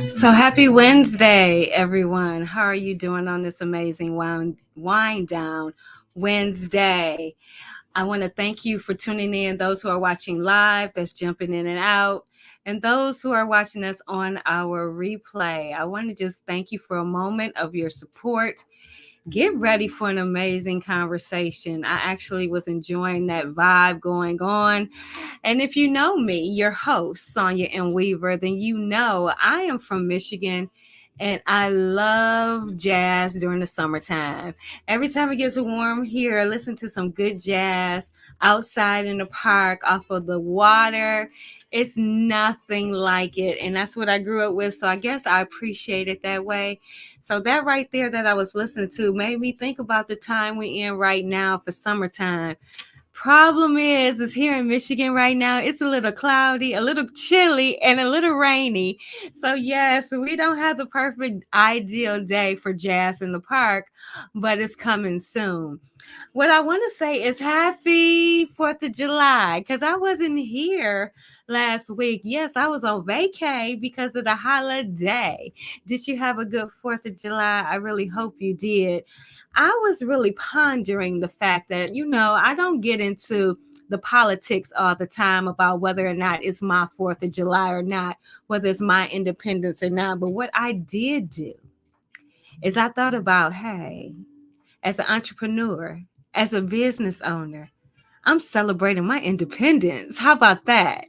So happy Wednesday, everyone. How are you doing on this amazing wind down Wednesday? I want to thank you for tuning in, those who are watching live, that's jumping in and out, and those who are watching us on our replay. I want to just thank you for a moment of your support. Get ready for an amazing conversation. I actually was enjoying that vibe going on. And if you know me, your host, Sonia M. Weaver, then you know I am from Michigan and I love jazz during the summertime. Every time it gets warm here, I listen to some good jazz outside in the park off of the water. It's nothing like it. And that's what I grew up with. So I guess I appreciate it that way. So that right there that I was listening to made me think about the time we're in right now for summertime. Problem is here in Michigan right now, it's a little cloudy, a little chilly, and a little rainy. So, yes, we don't have the perfect ideal day for jazz in the park, but it's coming soon. What I want to say is happy 4th of July because I wasn't here last week. Yes, I was on vacay because of the holiday. Did you have a good 4th of July? I really hope you did. I was really pondering the fact that, I don't get into the politics all the time about whether or not it's my 4th of July or not, whether it's my independence or not. But what I did do is I thought about, hey, as an entrepreneur, as a business owner, I'm celebrating my independence. How about that?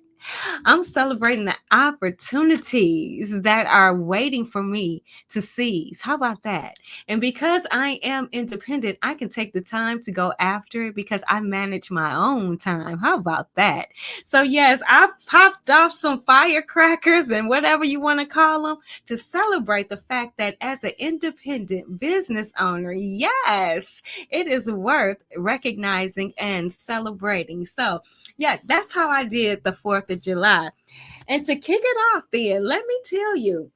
I'm celebrating the opportunities that are waiting for me to seize. How about that? And because I am independent, I can take the time to go after it because I manage my own time. How about that? So, yes, I popped off some firecrackers and whatever you want to call them to celebrate the fact that as an independent business owner, yes, it is worth recognizing and celebrating. So, yeah, that's how I did the 4th of July. And to kick it off then, let me tell you,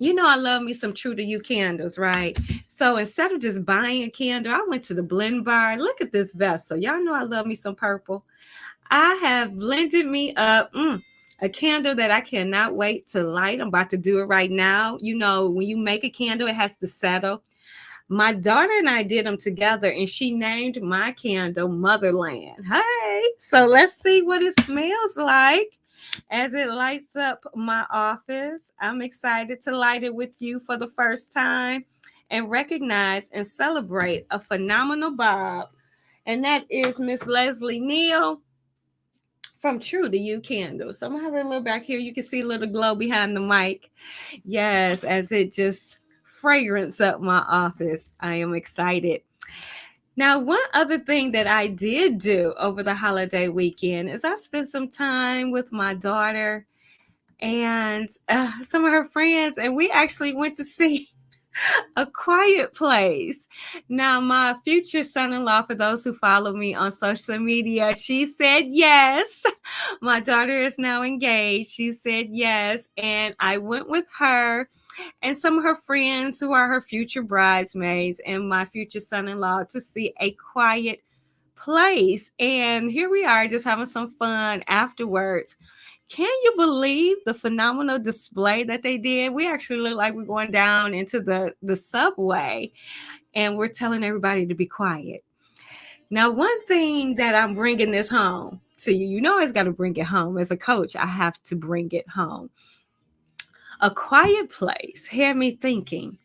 I love me some True to You candles, right? So instead of just buying a candle, I went to the blend bar. Look at this vessel. Y'all know I love me some purple. I have blended me up a candle that I cannot wait to light. I'm about to do it right now. When you make a candle, it has to settle. My daughter and I did them together, and she named my candle Motherland. Hey, so let's see what it smells like as it lights up my office. I'm excited to light it with you for the first time and recognize and celebrate a phenomenal Bob, and that is Miss Leslie Neal from True to You Candles. So I'm gonna have a little back here. You can see a little glow behind the mic. Yes, as it just fragrance up my office. I am excited. Now, one other thing that I did do over the holiday weekend is I spent some time with my daughter and some of her friends, and we actually went to see A Quiet Place. Now, my future son-in-law, for those who follow me on social media, she said yes. My daughter is now engaged. She said yes, and I went with her and some of her friends who are her future bridesmaids and my future son-in-law to see A Quiet Place. And here we are just having some fun afterwards. Can you believe the phenomenal display that they did? We actually look like we're going down into the subway and we're telling everybody to be quiet. Now, one thing that I'm bringing this home to you, you know, I got to bring it home. As a coach, I have to bring it home. A quiet place had me thinking,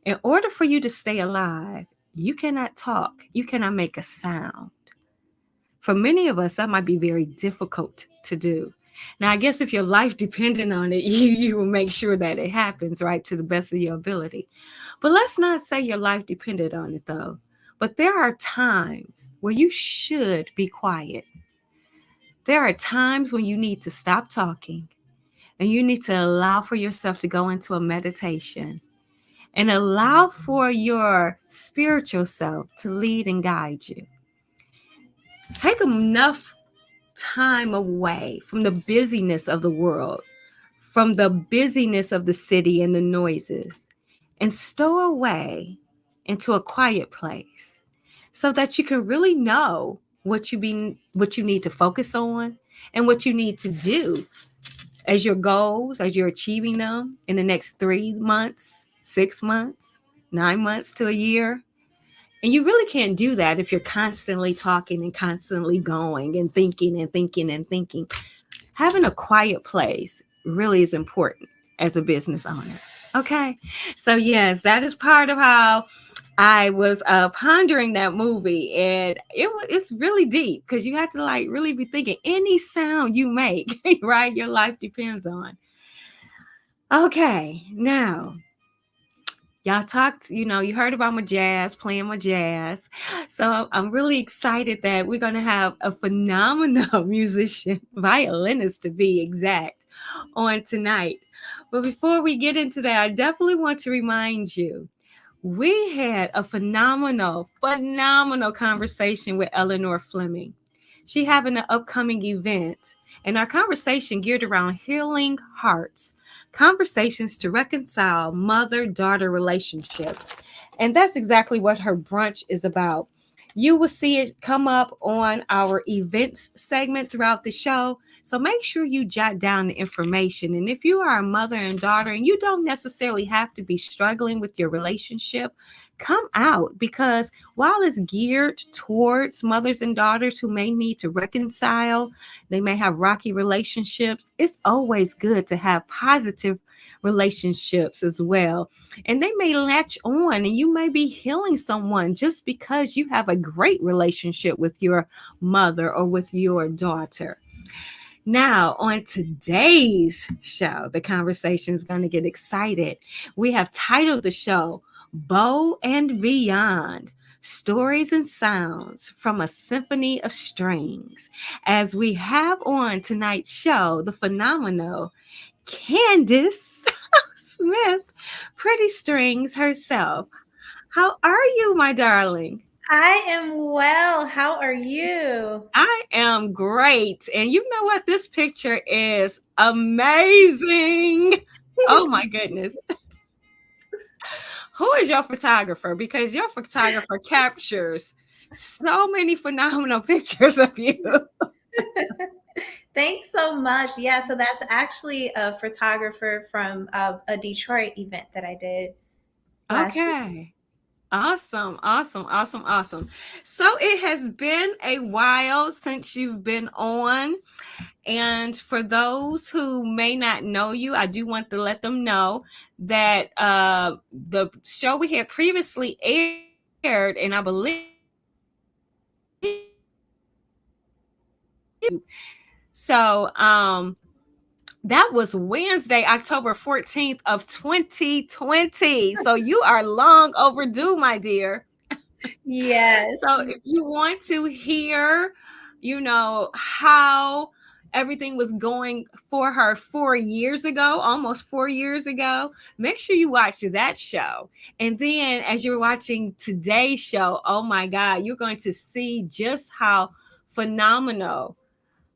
in order for you to stay alive, you cannot talk, you cannot make a sound. For many of us, that might be very difficult to do. Now, I guess if your life depended on it, you will make sure that it happens, right, to the best of your ability. But let's not say your life depended on it, though. But there are times where you should be quiet. There are times when you need to stop talking and you need to allow for yourself to go into a meditation and allow for your spiritual self to lead and guide you. Take enough time away from the busyness of the world, from the busyness of the city and the noises, and stow away into a quiet place so that you can really know what you need to focus on and what you need to do as your goals, as you're achieving them in the next 3 months, 6 months, 9 months to a year. And you really can't do that if you're constantly talking and constantly going and thinking and thinking and thinking. Having a quiet place really is important as a business owner. Okay. So, yes, that is part of how I was pondering that movie, and it's really deep because you have to like really be thinking any sound you make, right? Your life depends on. Okay, now y'all talked, you heard about my jazz, playing my jazz. So I'm really excited that we're going to have a phenomenal musician, violinist to be exact, on tonight. But before we get into that, I definitely want to remind you we had a phenomenal conversation with Eleanor Fleming. She having an upcoming event, and our conversation geared around healing hearts, conversations to reconcile mother-daughter relationships. And that's exactly what her brunch is about. You will see it come up on our events segment throughout the show. So make sure you jot down the information. And if you are a mother and daughter and you don't necessarily have to be struggling with your relationship, come out, because while it's geared towards mothers and daughters who may need to reconcile, they may have rocky relationships, it's always good to have positive relationships as well. And they may latch on, and you may be healing someone just because you have a great relationship with your mother or with your daughter. Now, on today's show, the conversation is going to get excited. We have titled the show Bow and Beyond, Stories and Sounds from a Symphony of Strings. As we have on tonight's show, the phenomenal Candice Smith, Pretty Strings herself. How are you, my darling? I am well. How are you? I am great. And you know what? This picture is amazing. Oh my goodness. Who is your photographer? Because your photographer captures so many phenomenal pictures of you. Thanks so much. Yeah, so that's actually a photographer from a Detroit event that I did last year. Okay. Awesome, awesome, awesome, awesome. So it has been a while since you've been on. And for those who may not know you, I do want to let them know that the show we had previously aired, and I believe you watched it, so that was Wednesday, October 14th of 2020. So you are long overdue, my dear. Yes. So if you want to hear, how everything was going for her 4 years ago, almost 4 years ago, make sure you watch that show. And then as you're watching today's show, oh my God, you're going to see just how phenomenal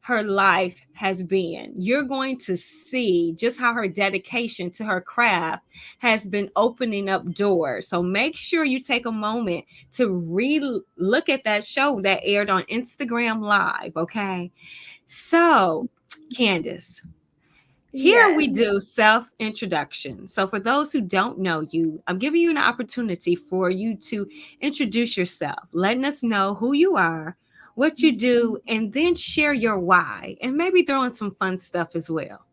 her life has been. You're going to see just how her dedication to her craft has been opening up doors. So make sure you take a moment to look at that show that aired on Instagram Live, okay? So, Candice, here Yes. we do self introduction. So, for those who don't know you, I'm giving you an opportunity for you to introduce yourself, letting us know who you are, what you do, and then share your why, and maybe throw in some fun stuff as well.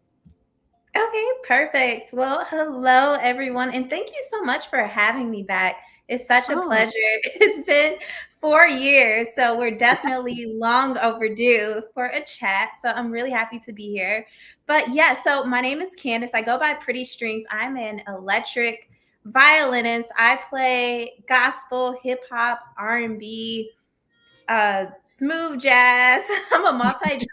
Okay, perfect. Well, hello everyone, and thank you so much for having me back. It's such a Oh, pleasure. It's been 4 years, so we're definitely long overdue for a chat. So I'm really happy to be here. But yeah, so my name is Candice. I go by Pretty Strings. I'm an electric violinist. I play gospel, hip hop, R&B, smooth jazz. I'm a multi-genre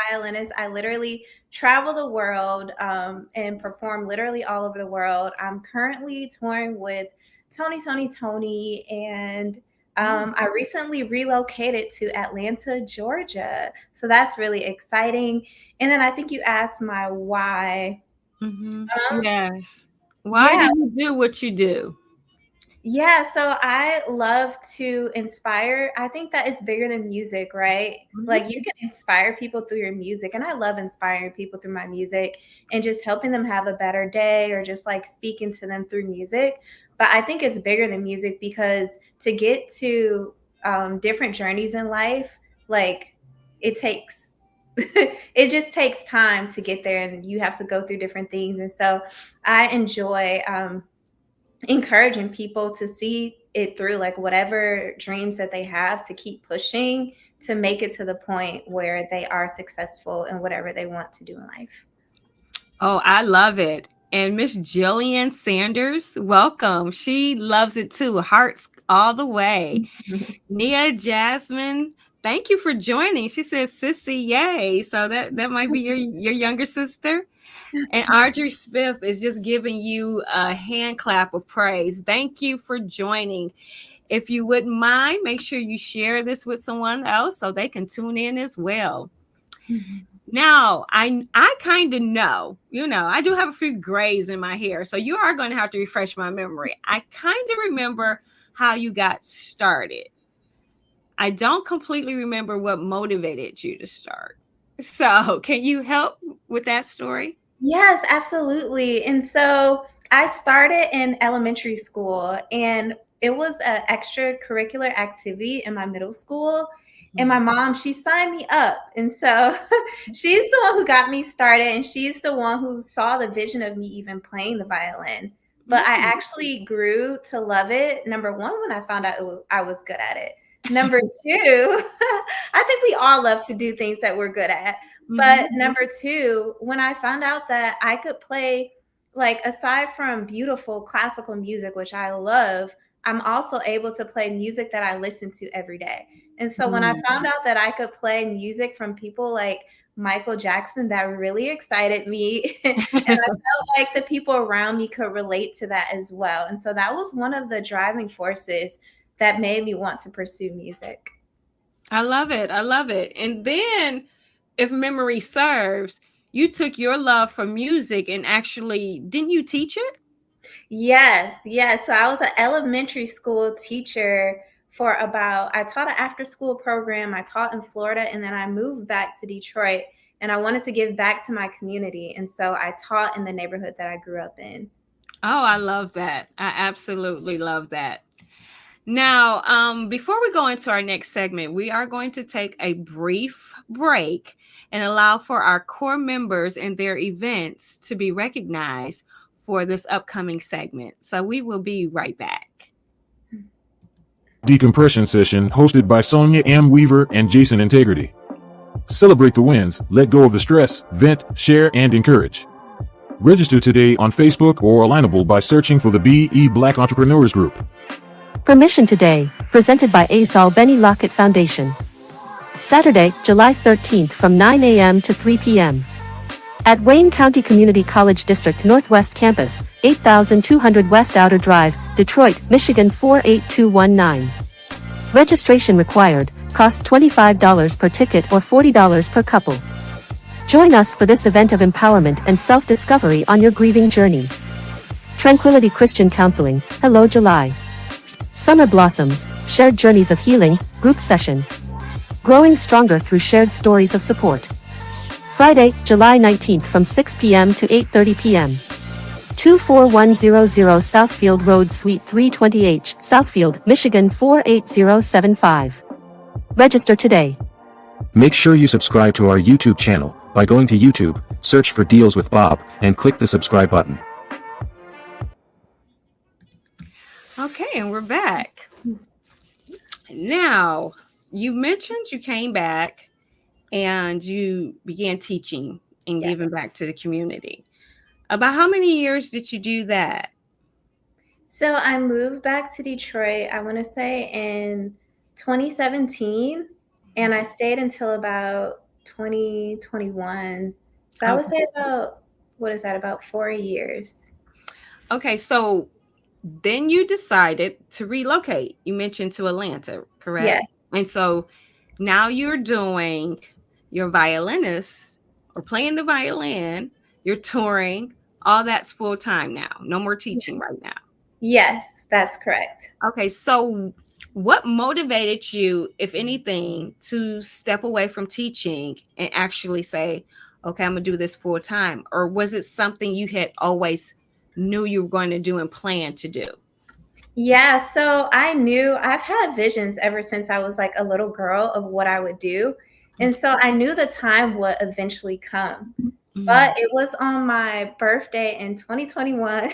violinist. I literally travel the world and perform literally all over the world. I'm currently touring with Tony, and I recently relocated to Atlanta, Georgia. So that's really exciting. And then I think you asked my why. mm-hmm. Um, Yes. Why do yeah, you do what you do? Yeah, so I love to inspire. I think that it's bigger than music, right? Mhm. Like you can inspire people through your music, and I love inspiring people through my music and just helping them have a better day or just like speaking to them through music. But I think it's bigger than music because to get to different journeys in life, like it takes, it just takes time to get there, and you have to go through different things. And so I enjoy. Encouraging people to see it through, like whatever dreams that they have, to keep pushing to make it to the point where they are successful in whatever they want to do in life. Oh, I love it. And Miss Jillian Sanders, welcome. She loves it too. Hearts all the way. Nia Jasmine, thank you for joining. She says, "Sissy, yay!" So that might be your younger sister. And Audrey Smith is just giving you a hand clap of praise. Thank you for joining. If you wouldn't mind, make sure you share this with someone else so they can tune in as well. Now, I kind of know, I do have a few grays in my hair, so you are going to have to refresh my memory. I kind of remember how you got started. I don't completely remember what motivated you to start. So, can you help with that story? Yes, absolutely. And so I started in elementary school, and it was an extracurricular activity in my middle school. And my mom, she signed me up. And so she's the one who got me started, and she's the one who saw the vision of me even playing the violin. But I Mm. actually grew to love it. Number one, when I found out I was good at it. Number two, I think we all love to do things that we're good at. But Mhm. number two, when I found out that I could play, like, aside from beautiful classical music, which I love, I'm also able to play music that I listen to every day. And so when I Mm. found out that I could play music from people like Michael Jackson, that really excited me. And I felt like the people around me could relate to that as well. And so that was one of the driving forces that made me want to pursue music. I love it. I love it. And then, if memory serves, you took your love for music and actually, didn't you teach it? Yes, yes. So I was an elementary school teacher for I taught an after school program. I taught in Florida, and then I moved back to Detroit, and I wanted to give back to my community. And so I taught in the neighborhood that I grew up in. Oh, I love that. I absolutely love that. Now, before we go into our next segment, we are going to take a brief break and allow for our core members and their events to be recognized for this upcoming segment. So we will be right back. Decompression session hosted by Sonia M. Weaver and Jason Integrity. Celebrate the wins, let go of the stress, vent, share, and encourage. Register today on Facebook or Alignable by searching for the BE Black Entrepreneurs Group. Permission today, presented by Asal Benny Lockett Foundation. Saturday, July 13th from 9 a.m. to 3 p.m. At Wayne County Community College District Northwest Campus, 8200 West Outer Drive, Detroit, Michigan 48219. Registration required, cost $25 per ticket or $40 per couple. Join us for this event of empowerment and self-discovery on your grieving journey. Tranquility Christian Counseling, Hello July. Summer Blossoms, Shared Journeys of Healing, Group Session. Growing Stronger Through Shared Stories of Support. Friday, July 19th from 6 p.m. to 8:30 p.m. 24100 Southfield Road Suite 320H, Southfield, Michigan 48075. Register today. Make sure you subscribe to our YouTube channel by going to YouTube, search for Deals with Bob, and click the subscribe button. Okay, and we're back. Now, you mentioned you came back and you began teaching and Yeah. giving back to the community. About how many years did you do that? So I moved back to Detroit, I want to say in 2017, and I stayed until about 2021. So I would Okay. say about, what is that, about 4 years. Okay, so then you decided to relocate. You mentioned to Atlanta, correct? Yes. And so now you're doing your violinist or playing the violin, you're touring, all that's full time now. No more teaching right now. Yes, that's correct. Okay, so what motivated you, if anything, to step away from teaching and actually say, okay, I'm gonna do this full time? Or was it something you had always knew you were going to do and planned to do? Yeah, so I knew I've had visions ever since I was like a little girl of what I would do. And so I knew the time would eventually come. But Mhm. it was on my birthday in 2021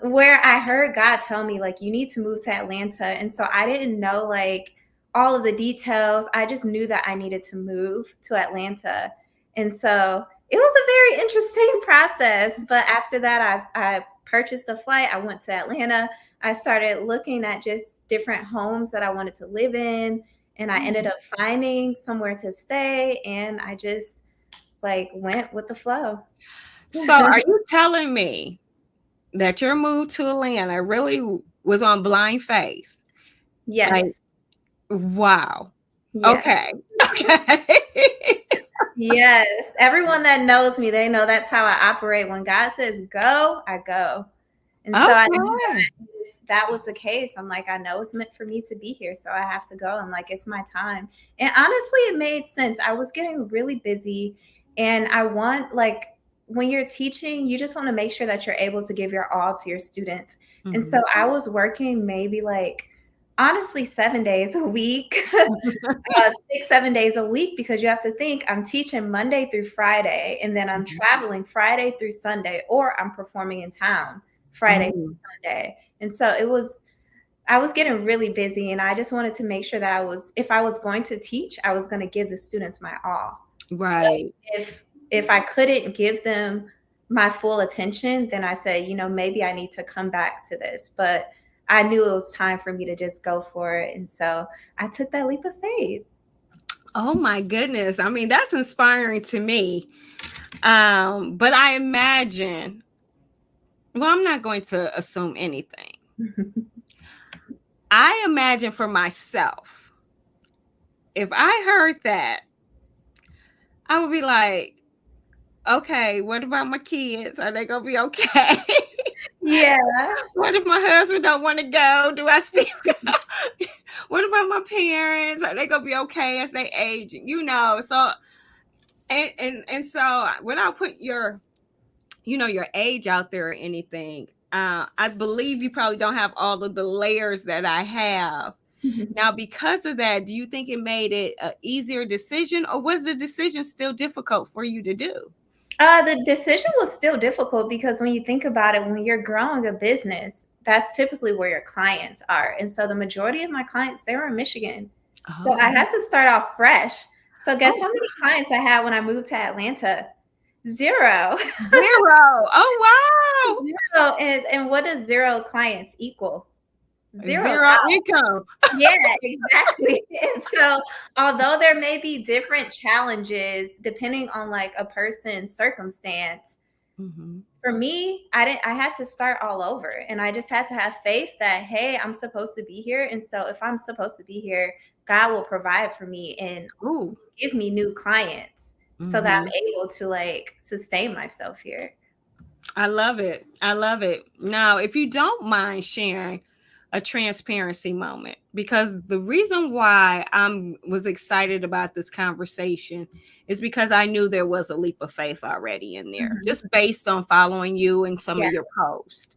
where I heard God tell me, like, you need to move to Atlanta. And so I didn't know like all of the details. I just knew that I needed to move to Atlanta. And so it was a very interesting process. But after that, I purchased a flight. I went to Atlanta. I started looking at just different homes that I wanted to live in. And I ended up finding somewhere to stay. And I just like went with the flow. So are you telling me that your move to Atlanta really was on blind faith? Like, Yes. wow. Yes. Okay. Okay. Yes. Everyone that knows me, they know that's how I operate. When God says go, I go. And so I knew Okay. that if that was the case, I'm like, I know it's meant for me to be here. So I have to go. I'm like, it's my time. And honestly, it made sense. I was getting really busy. And I want, like, when you're teaching, you just want to make sure that you're able to give your all to your students. And so Mhm. I was working maybe like, honestly, 7 days a week, 6, 7 days a week, because you have to think I'm teaching Monday through Friday, and then I'm Mhm. traveling Friday through Sunday, or I'm performing in town Friday through Mhm. Sunday. And so I was getting really busy, and I just wanted to make sure that if I was going to teach, I was going to give the students my all. But Right. if I couldn't give them my full attention, then I said, maybe I need to come back to this. But I knew it was time for me to just go for it. And so I took that leap of faith. Oh my goodness. I mean, that's inspiring to me. But I imagine, well, I'm not going to assume anything. I imagine for myself, if I heard that, I would be like, okay, what about my kids? Are they gonna be okay? Yeah. What if my husband don't want to go? Do I still go? What about my parents? Are they gonna be okay as they age? So and so without put your your age out there or anything, I believe you probably don't have all of the layers that I have. Now, because of that, do you think it made it an easier decision, or was the decision still difficult for you to do? The decision was still difficult because when you think about it, when you're growing a business, that's typically where your clients are. And so the majority of my clients, they were in Michigan. So I Oh, had to start off fresh. So guess oh, how many clients I had when I moved to Atlanta? Zero. zero. Oh, Zero. And what does zero clients equal? wow. Zero. Zero income. Yeah, exactly. And so, although there may be different challenges depending on like a person's circumstance, Mhm. for me, I had to start all over, and I just had to have faith that hey, I'm supposed to be here, and so if I'm supposed to be here, God will provide for me and Ooh. give me new clients so that Mhm. I'm able to like sustain myself here. I love it. I love it. Now, if you don't mind sharing a transparency moment, because the reason why I was excited about this conversation is because I knew there was a leap of faith already in there, Mhm. just based on following you and some Yeah. of your posts.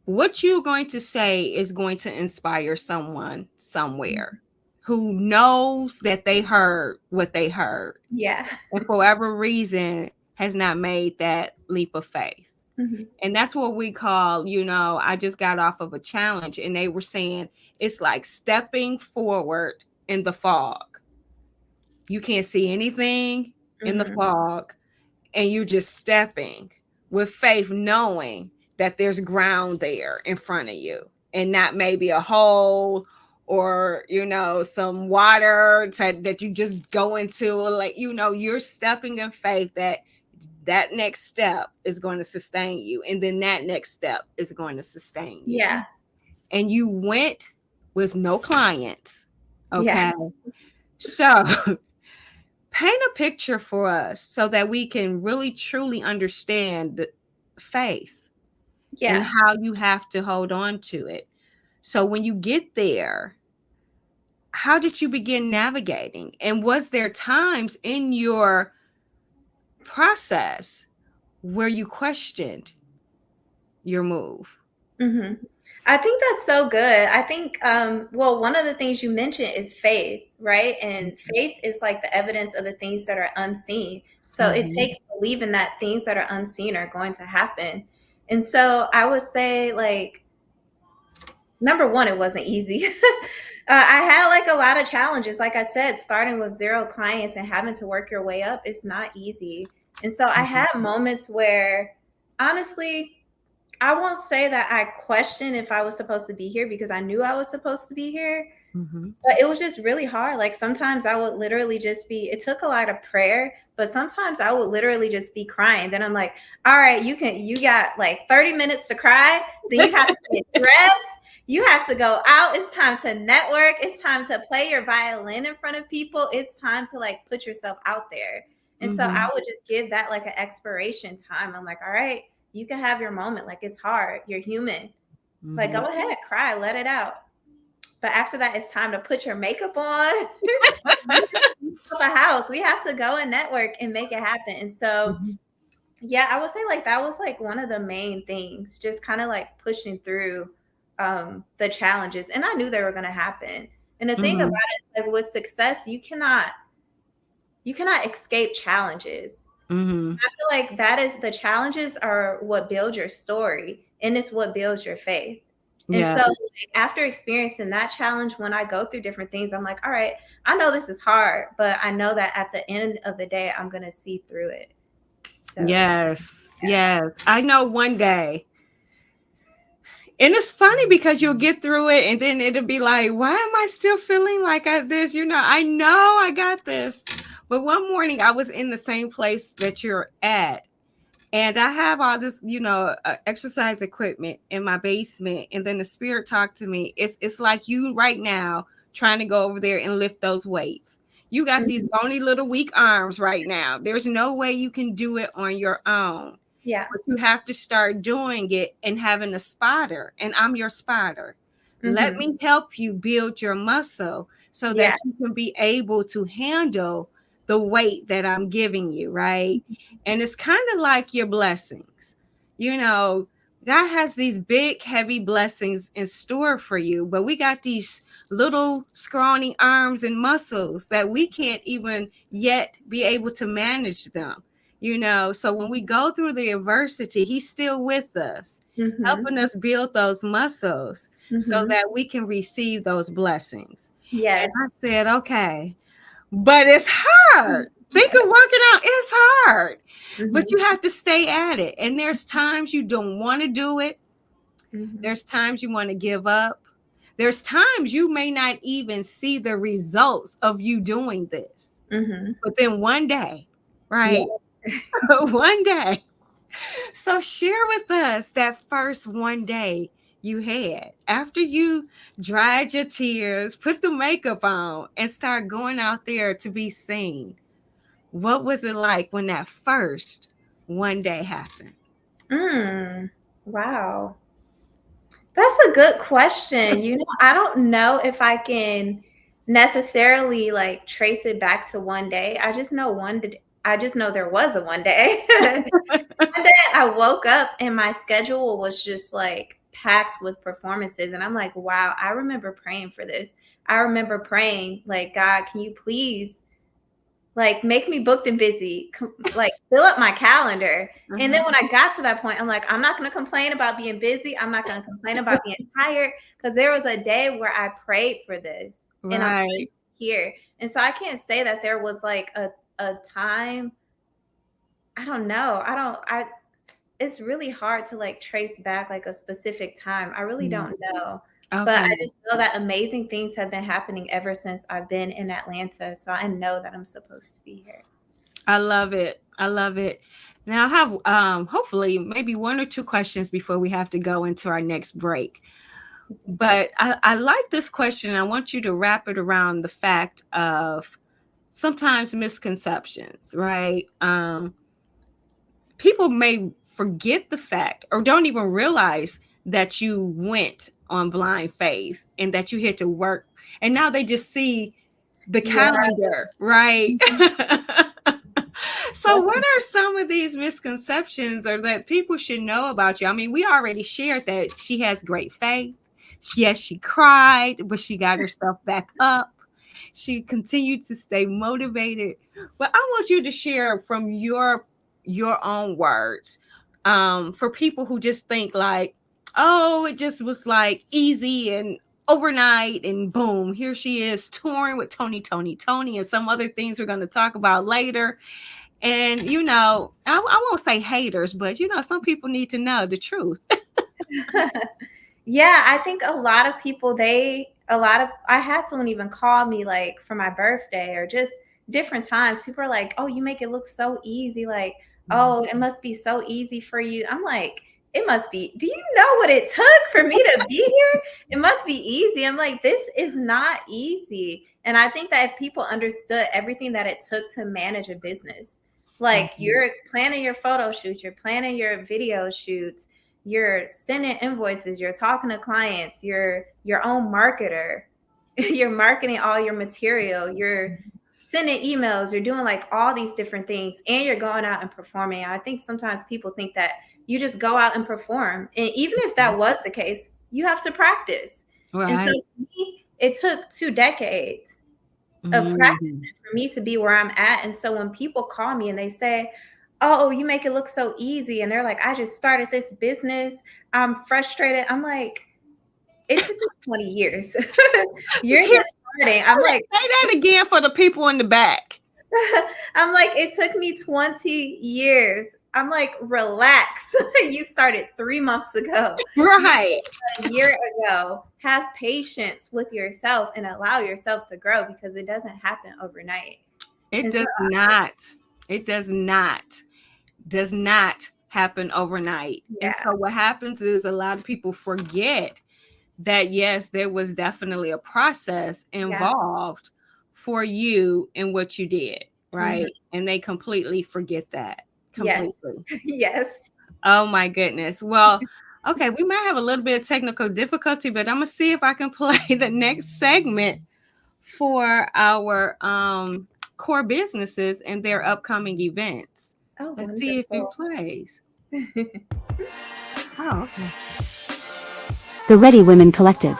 What you're going to say is going to inspire someone somewhere who knows that they heard what they heard Yeah. and for whatever reason has not made that leap of faith. Mhm. And that's what we call, I just got off of a challenge and they were saying it's like stepping forward in the fog. You can't see anything in the Mhm. fog, and you're just stepping with faith, knowing that there's ground there in front of you and not maybe a hole or some water that you just go into, like you're stepping in faith that that next step is going to sustain you, and then that next step is going to sustain you. Yeah. And you went with no clients. Yeah. Okay, so paint a picture for us so that we can really truly understand faith and Yeah. how you have to hold on to it. So when you get there, how did you begin navigating? And was there times in your process where you questioned your move? hmm I think that's so good. I think, well, one of the things you mentioned is faith, right? And faith is like the evidence of the things that are unseen. So it Mhm. takes believing that things that are unseen are going to happen. And so I would say, like, number one, it wasn't easy. I had like a lot of challenges. Like I said, starting with 0 clients and having to work your way up is not easy. And so I Mhm. had moments where, honestly, I won't say that I questioned if I was supposed to be here because I knew I was supposed to be here, Mhm. but it was just really hard. Like sometimes I would literally just be, it took a lot of prayer, but sometimes I would literally just be crying. Then I'm like, all right, you got like 30 minutes to cry. Then you have to get dressed. You have to go out. It's time to network. It's time to play your violin in front of people. It's time to like put yourself out there. And so I Mhm. would just give that like an expiration time. I'm like, all right, you can have your moment. Like it's hard. You're human. Like go Mhm. ahead, cry, let it out. But after that, it's time to put your makeup on. The house. We have to go and network and make it happen. And so, Mhm. yeah, I would say like that was like one of the main things, just kind of like pushing through the challenges. And I knew they were gonna happen. And the thing about Mhm. it, like with success, you cannot escape challenges. Mhm. I feel like that is the challenges are what build your story and it's what builds your faith. And Yeah. so like, after experiencing that challenge, when I go through different things, I'm like, all right, I know this is hard, but I know that at the end of the day, I'm going to see through it. So, Yes. Yes. I know one day. And it's funny because you'll get through it and then it'll be like, why am I still feeling like this? I know I got this. But one morning I was in the same place that you're at. And I have all this, exercise equipment in my basement. And then the spirit talked to me. It's like you right now trying to go over there and lift those weights. You got these mhm, bony little weak arms right now. There's no way you can do it on your own. yeah. But you have to start doing it and having a spotter. And I'm your spotter. Let hmm me help you build your muscle so Yeah. that you can be able to handle the weight that I'm giving you, right? And it's kind of like your blessings. You know, God has these big, heavy blessings in store for you, but we got these little scrawny arms and muscles that we can't even yet be able to manage them. So when we go through the adversity, He's still with us, hmm helping us build those muscles so hmm that we can receive those blessings. And Yes. I said, okay, but it's hard. Think of working out, it's hard. But hmm you have to stay at it. And there's times you don't want to do it. hmm There's times you want to give up. There's times you may not even see the results of you doing this. hmm But then one day, Yeah. right? One day. So share with us that first one day you had after you dried your tears, put the makeup on, and start going out there to be seen. What was it like when that first one day happened? Wow. That's a good question. I don't know if I can necessarily like trace it back to one day. I just know there was a one day. One day I woke up and my schedule was just like packed with performances and I'm like, wow, I remember praying for this. I remember praying like, God, can you please like make me booked and busy, like fill up my calendar. And then Mhm. when I got to that point, I'm like, I'm not going to complain about being busy. I'm not going to complain about being tired because there was a day where I prayed for this and I'm Right. here. And so I can't say that there was like a time. I don't know. It's really hard to like trace back like a specific time. I really Mm. don't know. But I Okay. just know that amazing things have been happening ever since I've been in Atlanta. So I know that I'm supposed to be here. I love it. I love it. Now I have hopefully maybe one or two questions before we have to go into our next break. But I like this question. I want you to wrap it around the fact of sometimes misconceptions, right? people may forget the fact or don't even realize that you went on blind faith and that you had to work. And now they just see the Yeah. calendar, right? Mhm. So, what are some of these misconceptions or that people should know about you? I mean, we already shared that she has great faith. Yes, she cried, but she got herself back up. She continued to stay motivated. But I want you to share from your own words, for people who just think like, oh, it just was like easy and overnight and boom, here she is touring with Tony, and some other things we're going to talk about later. And I won't say haters, but some people need to know the truth. Yeah, I think a lot of people, I had someone even call me like for my birthday or just different times. People are like, oh, you make it look so easy. Like, oh, it must be so easy for you. I'm like, it must be. Do you know what it took for me to be here? It must be easy. I'm like, this is not easy. And I think that if people understood everything that it took to manage a business, like you're planning your photo shoots, you're planning your video shoots, you're sending invoices, you're talking to clients, you're your own marketer, you're marketing all your material, you're sending emails, you're doing like all these different things, and you're going out and performing. I think sometimes people think that you just go out and perform. And even if that was the case, you have to practice. And so Right. for me, it took 2 decades of practicing Mhm. for me to be where I'm at. And so when people call me and they say, oh, you make it look so easy, and they're like, I just started this business, I'm frustrated. I'm like, it took me 20 years. You're Here, just starting. I'm like, say that again for the people in the back. I'm like, it took me 20 years. I'm like, relax. You started 3 months ago. You Right. started a year ago. Have patience with yourself and allow yourself to grow, because it doesn't happen overnight. It And so, does not. It does not happen overnight. And yeah, so what happens is a lot of people forget that yes, there was definitely a process yeah. involved for you in what you did, Mhm. right? And they completely forget that. Yes. Completely. Yes. Oh my goodness. Well, okay, we might have a little bit of technical difficulty, but I'm gonna see if I can play the next segment for our core businesses and their upcoming events. Oh, Let's see if it wonderful. plays. Oh, okay. The Ready Women Collective.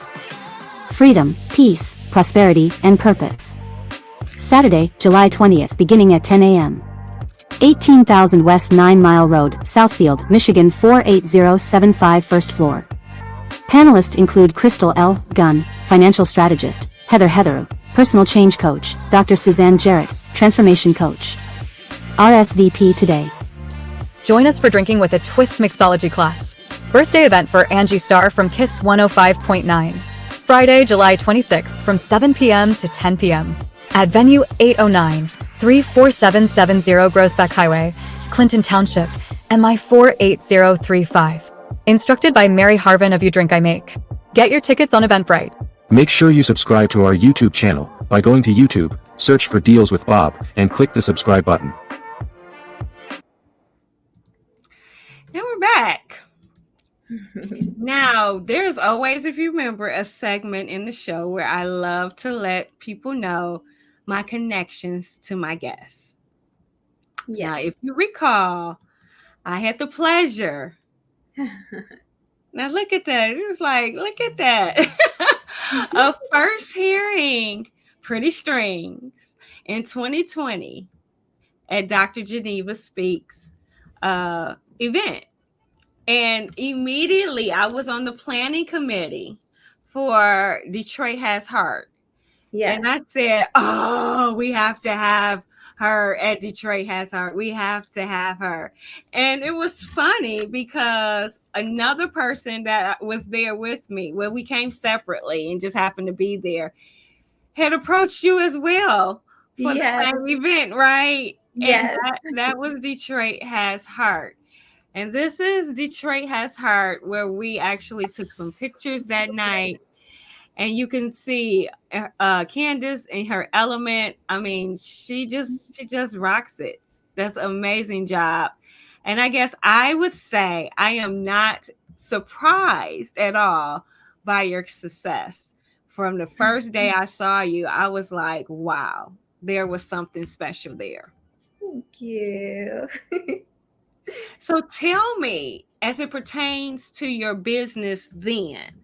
Freedom, peace, prosperity, and purpose. Saturday, July 20th, beginning at 10 a.m. 18,000 West 9 Mile Road, Southfield, Michigan 48075, first floor. Panelists include Crystal L. Gunn, financial strategist, Heather Hetheru, personal change coach, Dr. Suzanne Jarrett, transformation coach. RSVP today. Join us for Drinking with a Twist mixology class. Birthday event for Angie Starr from Kiss 105.9. Friday, July 26th from 7 p.m. to 10 p.m. at venue 809, 34770 Groesbeck Highway, Clinton Township, MI 48035. Instructed by Mary Harvin of You Drink I Make. Get your tickets on Eventbrite. Make sure you subscribe to our YouTube channel by going to YouTube, search for Deals with Bob, and click the subscribe button. And we're back. Now, there's always, if you remember, a segment in the show where I love to let people know my connections to my guests. Now, Yes. if you recall, I had the pleasure. Now, look at that. It was like, look at that. Of first hearing Pretty Strings in 2020 at Dr. Geneva Speaks event. And immediately I was on the planning committee for Detroit Has Heart. Yeah. And I said, oh, we have to have her at Detroit Has Heart. We have to have her. And it was funny because another person that was there with me, well, we came separately and just happened to be there, had approached you as well for the Yes. same event, right? And Yes. that was Detroit Has Heart. And this is Detroit Has Heart, where we actually took some pictures that night. And you can see Candice in her element. I mean, she just rocks it. That's an amazing job. And I guess I would say I am not surprised at all by your success. From the first day I saw you, I was like, wow, there was something special there. Thank you. So tell me, as it pertains to your business then,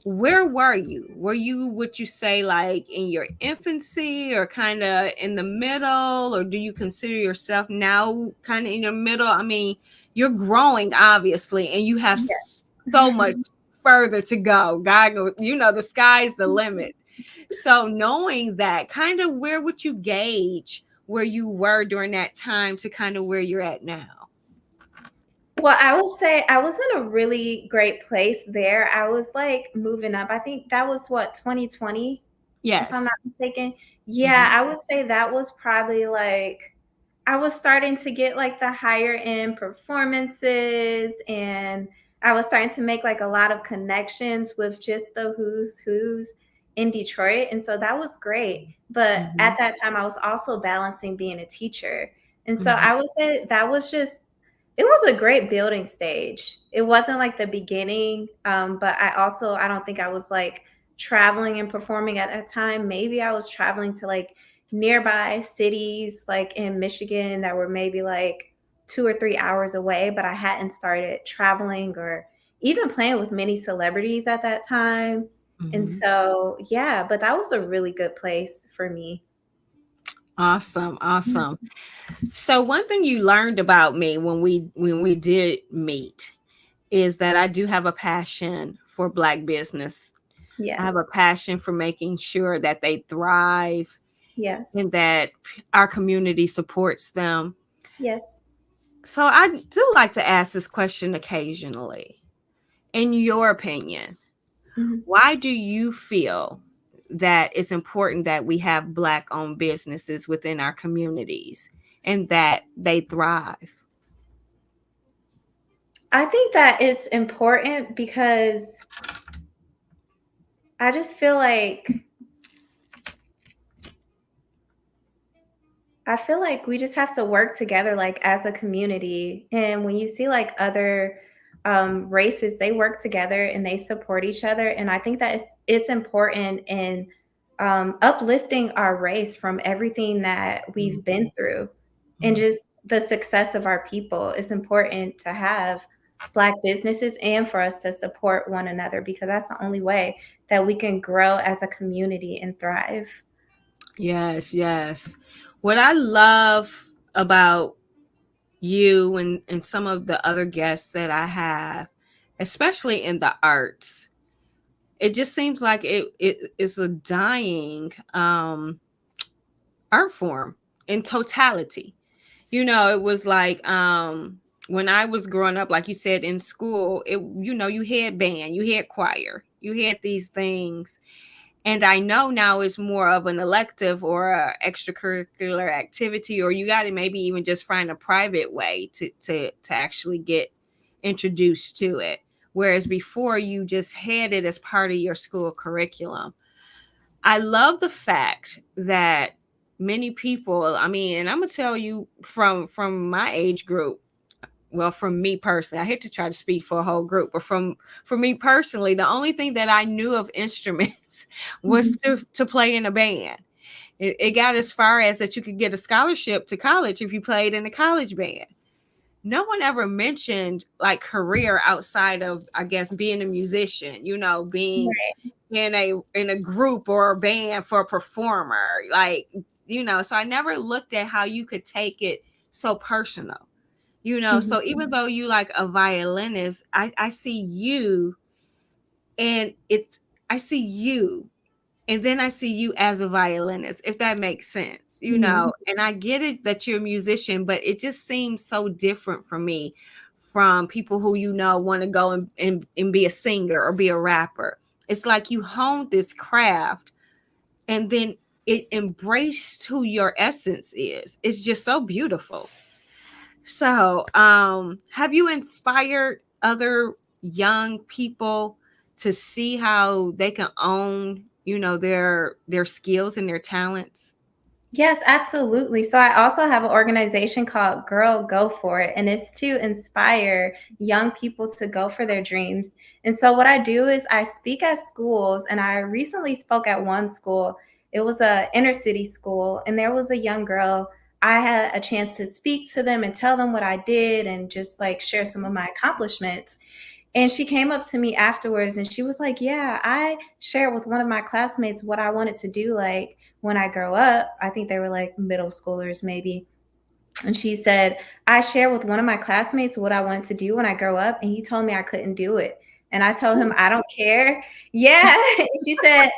where were you? Were you, would you say, like in your infancy or kind of in the middle, or do you consider yourself now kind of in your middle? I mean, you're growing obviously, and you have so much further to go. God, the sky's the limit. So knowing that, kind of where would you gauge where you were during that time to kind of where you're at now? Well, I will say I was in a really great place there. I was like moving up. I think that was what, 2020, if I'm not Yes. mistaken. Yeah, Mhm. I would say that was probably like I was starting to get like the higher end performances, and I was starting to make like a lot of connections with just the who's in Detroit. And so that was great. But at Mhm. that time, I was also balancing being a teacher. And so Mhm. I would say that was just, it was a great building stage. It wasn't like the beginning, but I don't think I was like traveling and performing at that time. Maybe I was traveling to like nearby cities like in Michigan that were maybe like 2 or 3 hours away, but I hadn't started traveling or even playing with many celebrities at that time. And Mhm. so, yeah, but that was a really good place for me. Awesome, awesome. So one thing you learned about me when we did meet is that I do have a passion for Black business. I have Yes. a passion for making sure that they thrive Yes. and that our community supports them. Yes. So I do like to ask this question occasionally. In your opinion, Mhm. why do you feel that it's important that we have Black owned businesses within our communities and that they thrive? I think that it's important because I just feel like we just have to work together like as a community. And when you see like other races, they work together and they support each other. And I think that it's important in uplifting our race from everything that we've been through, and Mhm. just the success of our people. It's important to have Black businesses and for us to support one another, because that's the only way that we can grow as a community and thrive. Yes, yes. What I love about you and some of the other guests that I have, especially in the arts, it just seems like it is a dying art form in totality. It was like when I was growing up, like you said, in school, you had band, you had choir, you had these things. And I know now it's more of an elective or a extracurricular activity, or you got to maybe even just find a private way to actually get introduced to it. Whereas before, you just had it as part of your school curriculum. I love the fact that many people, I mean, and I'm gonna tell you from my age group, well, from me personally, I hate to try to speak for a whole group, but for me personally, the only thing that I knew of instruments was Mhm. to play in a band. It got as far as that you could get a scholarship to college if you played in a college band. No one ever mentioned like career outside of, I guess, being a musician, being Right. in a group or a band for a performer. Like, so I never looked at how you could take it so personal. So Mhm. even though you like a violinist, I see you, and I see you, and then I see you as a violinist, if that makes sense. Mhm. And I get it that you're a musician, but it just seems so different for me from people who want to go and be a singer or be a rapper. It's like you honed this craft, and then it embraced who your essence is. It's just so beautiful. So, have you inspired other young people to see how they can own, their skills and their talents? Yes, absolutely. So I also have an organization called Girl Go For It, and it's to inspire young people to go for their dreams. And so what I do is I speak at schools, and I recently spoke at one school. It was a inner city school, and there was a young girl. I had a chance to speak to them and tell them what I did and just like share some of my accomplishments. And she came up to me afterwards and she was like, "Yeah, I shared with one of my classmates what I wanted to do like when I grow up." I think they were like middle schoolers maybe. And she said, "I shared with one of my classmates what I wanted to do when I grow up, and he told me I couldn't do it." And I told him, "I don't care." Yeah. She said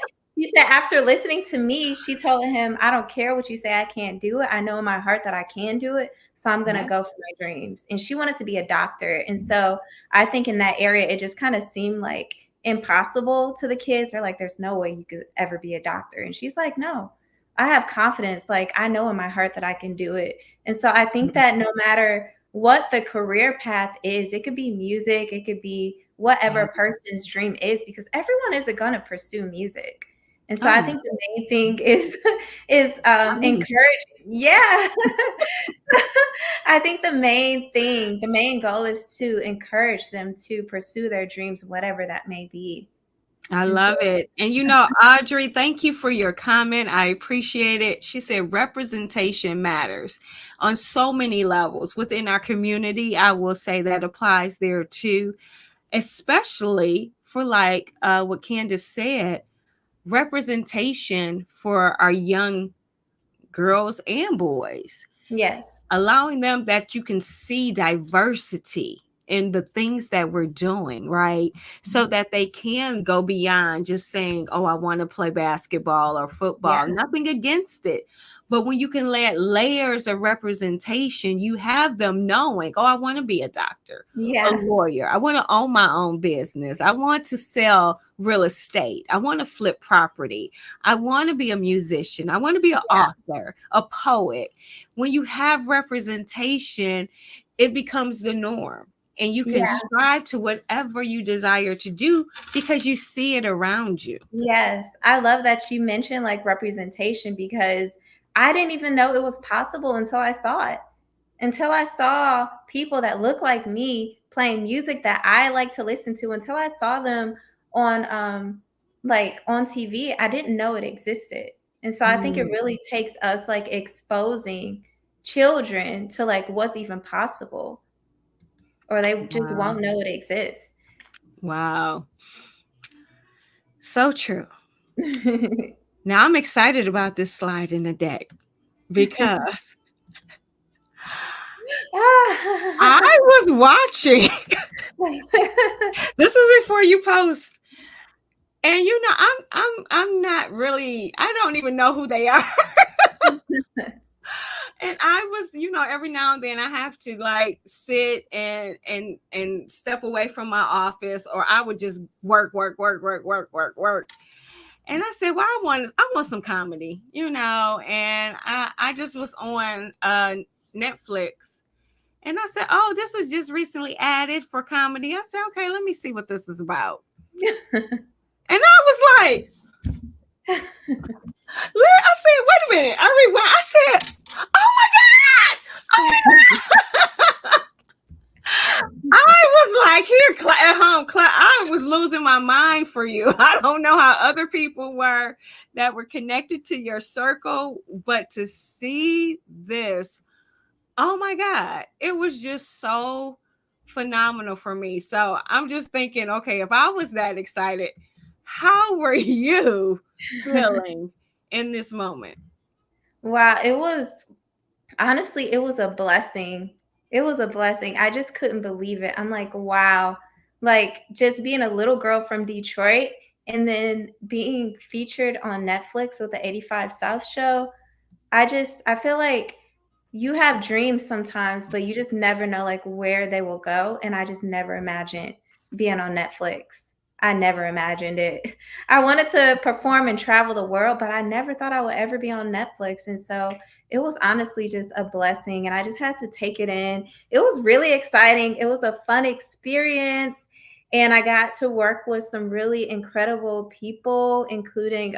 after listening to me, she told him, "I don't care what you say, I can't do it. I know in my heart that I can do it, so I'm gonna Yeah. go for my dreams." And she wanted to be a doctor. And so I think in that area, it just kind of seemed like impossible to the kids. They're like, "There's no way you could ever be a doctor." And she's like, "No, I have confidence. Like, I know in my heart that I can do it." And so I think that no matter what the career path is, it could be music, it could be whatever Yeah. a person's dream is, because everyone isn't going to pursue music. And so Oh I no. think the main thing is is Not me. encouraging. Yeah. I think the main goal is to encourage them to pursue their dreams, whatever that may be. I And so love it. And Audrey, thank you for your comment. I appreciate it. She said representation matters on so many levels within our community. I will say that applies there too, especially for like what Candice said, representation for our young girls and boys, yes. allowing them that you can see diversity in the things that we're doing, right? So that they can go beyond just saying, oh, I want to play basketball or Yeah. football. Nothing against it. But when you can let layers of representation, you have them knowing, oh, I want to be a doctor, a Yeah. lawyer. I want to own my own business. I want to sell real estate. I want to flip property. I want to be a musician. I want to be an author, a poet. When you have representation, it becomes the norm. And you can Yeah. strive to whatever you desire to do because you see it around you. Yes, I love that you mentioned like representation, because I didn't even know it was possible until I saw it. Until I saw people that look like me playing music that I like to listen to, until I saw them on like on TV, I didn't know it existed. And so I think it Mm, really takes us like exposing children to like what's even possible, or they just wow. won't know it exists. Wow. So true. Now I'm excited about this slide in the deck because I was watching. This is before you post. And I'm not really, I don't even know who they are. And I was, every now and then I have to like sit and step away from my office, or I would just work. And I said, well, I want some comedy, and I just was on Netflix. And I said, oh, this is just recently added for comedy. I said, okay, let me see what this is about. And I was like, I said, wait a minute. I rewind. I said, oh my God. Oh my God. I was like, here, at home, I was losing my mind for you. I don't know how other people were that were connected to your circle, but to see this, oh my God, it was just so phenomenal for me. So I'm just thinking, okay, if I was that excited, how were you feeling in this moment? Wow, it was honestly, it was a blessing. It was a blessing. I just couldn't believe it. I'm like, wow. Like just being a little girl from Detroit and then being featured on Netflix with the 85 South show. I feel like you have dreams sometimes, but you just never know like where they will go. And I just never imagined being on Netflix. I never imagined it. I wanted to perform and travel the world, but I never thought I would ever be on Netflix. And so it was honestly just a blessing. And I just had to take it in. It was really exciting. It was a fun experience. And I got to work with some really incredible people, including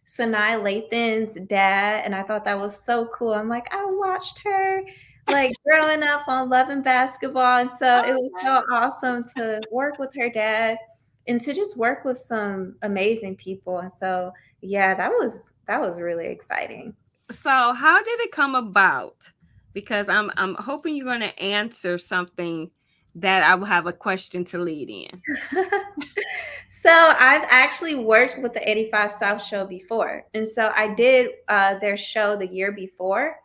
Sanaa Lathan's dad, and I thought that was so cool. I'm like, I watched her like growing up on Love and Basketball, and so it was so awesome to work with her dad and to just work with some amazing people. And so, yeah, that was really exciting. So, how did it come about? Because I'm hoping you're going to answer something that I will have a question to lead in. So I've actually worked with the 85 South show before. And so I did their show the year before.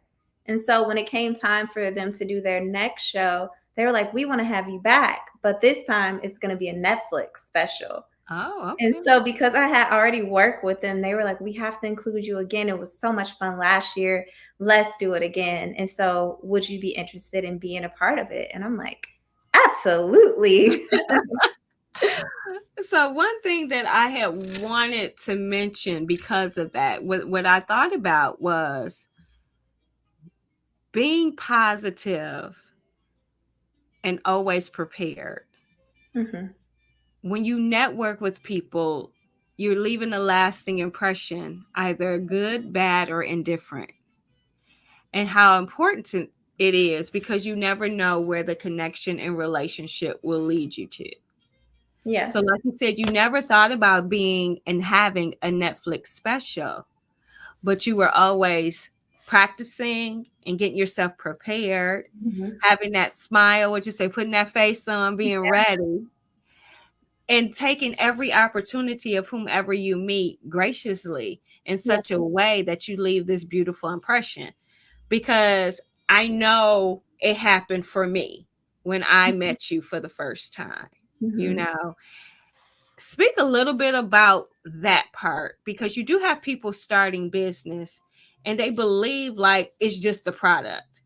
And so when it came time for them to do their next show, they were like, we want to have you back. But this time it's going to be a Netflix special. Oh, And okay. so because I had already worked with them, they were like, we have to include you again. It was so much fun last year. Let's do it again. And so would you be interested in being a part of it? And I'm like, absolutely. So one thing that I had wanted to mention because of that, what I thought about was being positive and always prepared. Mhm. When you network with people, you're leaving a lasting impression, either good, bad, or indifferent. And how important it is because you never know where the connection and relationship will lead you to. So, Yes. like you said, you never thought about being and having a Netflix special, but you were always practicing and getting yourself prepared, Mhm. having that smile, what you say, putting that face on, being ready, and taking every opportunity of whomever you meet graciously in Yeah. such a way that you leave this beautiful impression. Because I know it happened for me when I met you for the first time. You Mhm. know, speak a little bit about that part because you do have people starting business and they believe like it's just the product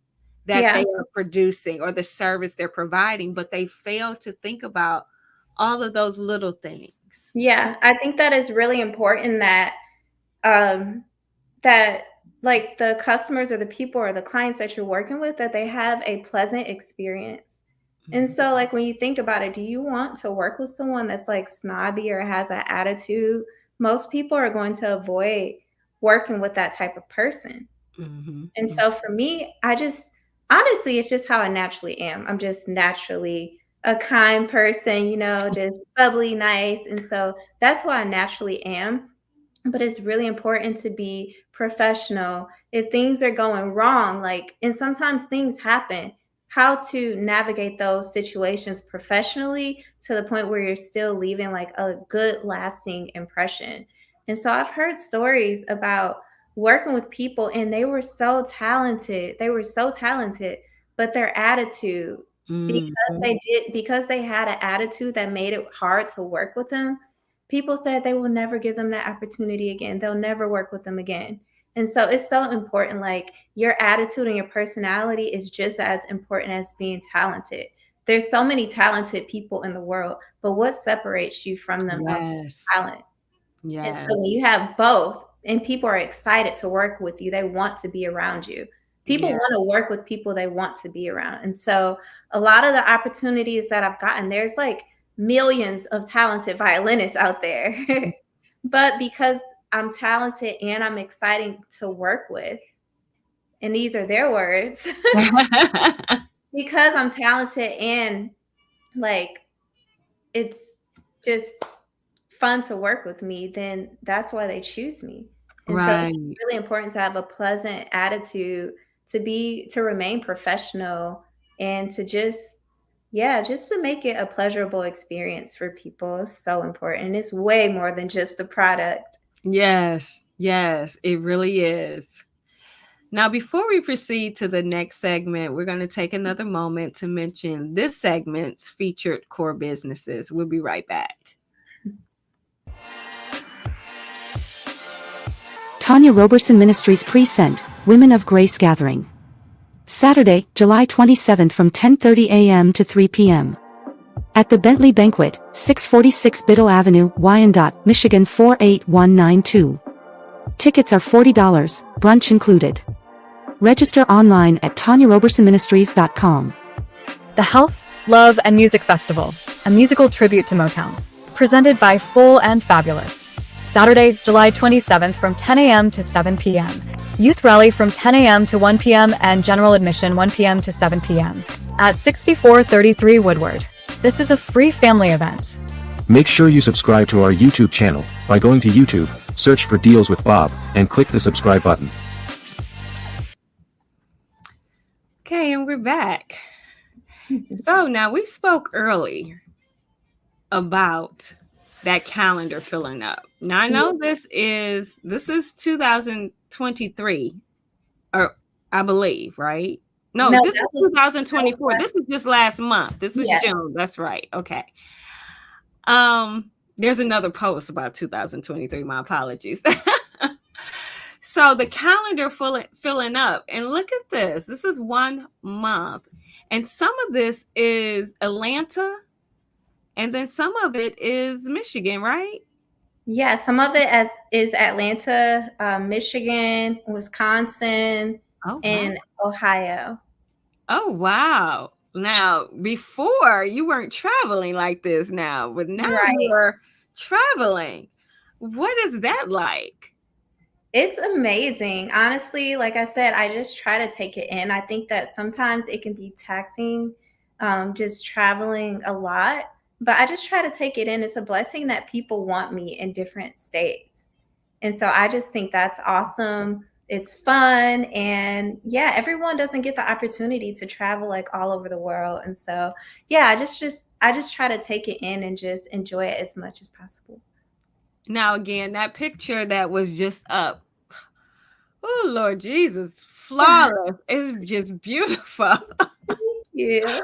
that Yeah. they are producing or the service they're providing, but they fail to think about all of those little things. Yeah. I think that is really important that um that like the customers or the people or the clients that you're working with that they have a pleasant experience. And Mhm. so like when you think about it, do you want to work with someone that's like snobby or has an attitude? Most people are going to avoid working with that type of person. Mhm. And so for me, I just honestly, it's just how I naturally am. I'm just naturally a kind person, just bubbly, nice. And so that's who I naturally am. But it's really important to be professional. If things are going wrong, like, and sometimes things happen, how to navigate those situations professionally to the point where you're still leaving like a good, lasting impression. And so I've heard stories about working with people and they were so talented. They were so talented, but their attitude, Mhm. because they had an attitude that made it hard to work with them, people said they will never give them that opportunity again. They'll never work with them again. And so it's so important. Like your attitude and your personality is just as important as being talented. There's so many talented people in the world, but what separates you from them of Yes. talent? And so when Yes. you have both and people are excited to work with you, they want to be around you. People Yeah. want to work with people they want to be around. And so a lot of the opportunities that I've gotten, there's like millions of talented violinists out there. But because I'm talented and I'm exciting to work with, and these are their words, because I'm talented and like it's just fun to work with me, then that's why they choose me. And so it's Right. really important to have a pleasant attitude, to remain professional and to just yeah, just to make it a pleasurable experience for people is so important. It's way more than just the product. Yes. Yes, it really is. Now, before we proceed to the next segment, we're going to take another moment to mention this segment's featured core businesses. We'll be right back. Tanya Roberson Ministries present Women of Grace Gathering. Saturday, July 27th from 10:30 a.m. to 3 p.m. at the Bentley Banquet, 646 Biddle Avenue, Wyandotte, Michigan 48192. Tickets are $40, brunch included. Register online at TanyaRobersonMinistries.com. The Health, Love, and Music Festival, a musical tribute to Motown. Presented by Full and Fabulous. Saturday, July 27th from 10 a.m. to 7 p.m. Youth Rally from 10 a.m. to 1 p.m. and General Admission 1 p.m. to 7 p.m. at 6433 Woodward. This is a free family event. Make sure you subscribe to our YouTube channel by going to YouTube, search for Deals with Bob, and click the subscribe button. Okay, and we're back. So now we spoke earlier about that calendar filling up. Now I know this is 2023, or I believe, right? No, this is 2024. This is just last month. This was June. That's right. Okay. There's another post about 2023. My apologies. So the calendar filling up, and look at this. This is 1 month, and some of this is Atlanta, and then some of it is Michigan, right? Yeah, some of it is Atlanta, Michigan, Wisconsin, and Ohio. Oh, wow. Now, before you weren't traveling like this now, but now you're traveling. What is that like? It's amazing. Honestly, like I said, I just try to take it in. I think that sometimes it can be taxing, just traveling a lot, but I just try to take it in. It's a blessing that people want me in different states. And so I just think that's awesome. It's fun. And yeah, everyone doesn't get the opportunity to travel like all over the world. And so, yeah, I just try to take it in and just enjoy it as much as possible. Now, again, that picture that was just up, oh, Lord Jesus, flawless. It's just beautiful. Yeah.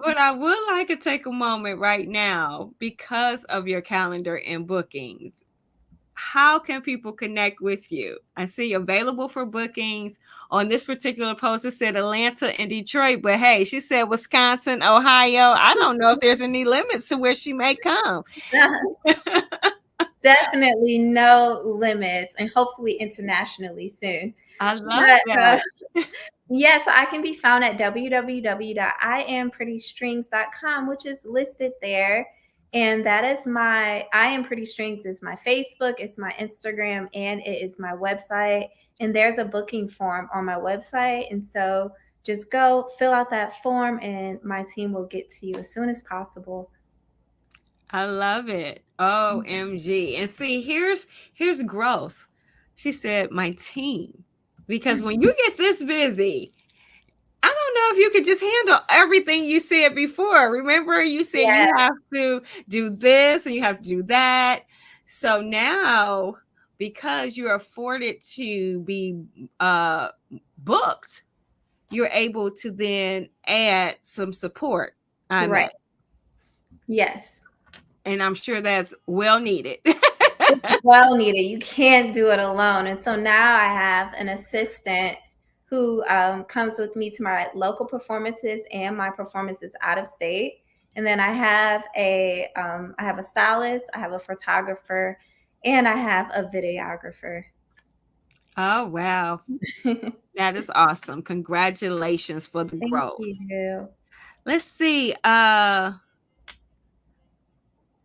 But I would like to take a moment right now, because of your calendar and bookings. How can people connect with you? I see available for bookings. On this particular post, it said Atlanta and Detroit, but hey, she said Wisconsin, Ohio. I don't know if there's any limits to where she may come. Definitely no limits, and hopefully internationally soon. I love that. Yes, I can be found at www.IamPrettyStrings.com, which is listed there. And that is I Am Pretty Strings is my Facebook, it's my Instagram, and it is my website. And there's a booking form on my website. And so just go fill out that form and my team will get to you as soon as possible. I love it. OMG. And see, here's growth. She said, my team. Because when you get this busy, I don't know if you could just handle everything you said before. Remember, you said you have to do this and you have to do that. So now, because you're afforded to be booked, you're able to then add some support. Right. Yes. And I'm sure that's well needed. Well needed. You can't do it alone. And so now I have an assistant who comes with me to my local performances and my performances out of state. And then I have a stylist, I have a photographer, and I have a videographer. Oh, wow. That is awesome. Congratulations for the growth. Thank you. Let's see.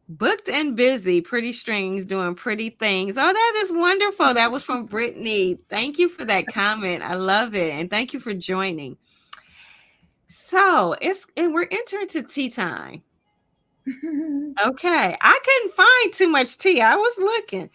Booked and busy, Pretty Strings doing pretty things. Oh, that is wonderful. That was from Brittany. Thank you for that comment. I love it. And thank you for joining. So we're entering to tea time. Okay. I couldn't find too much tea. I was looking.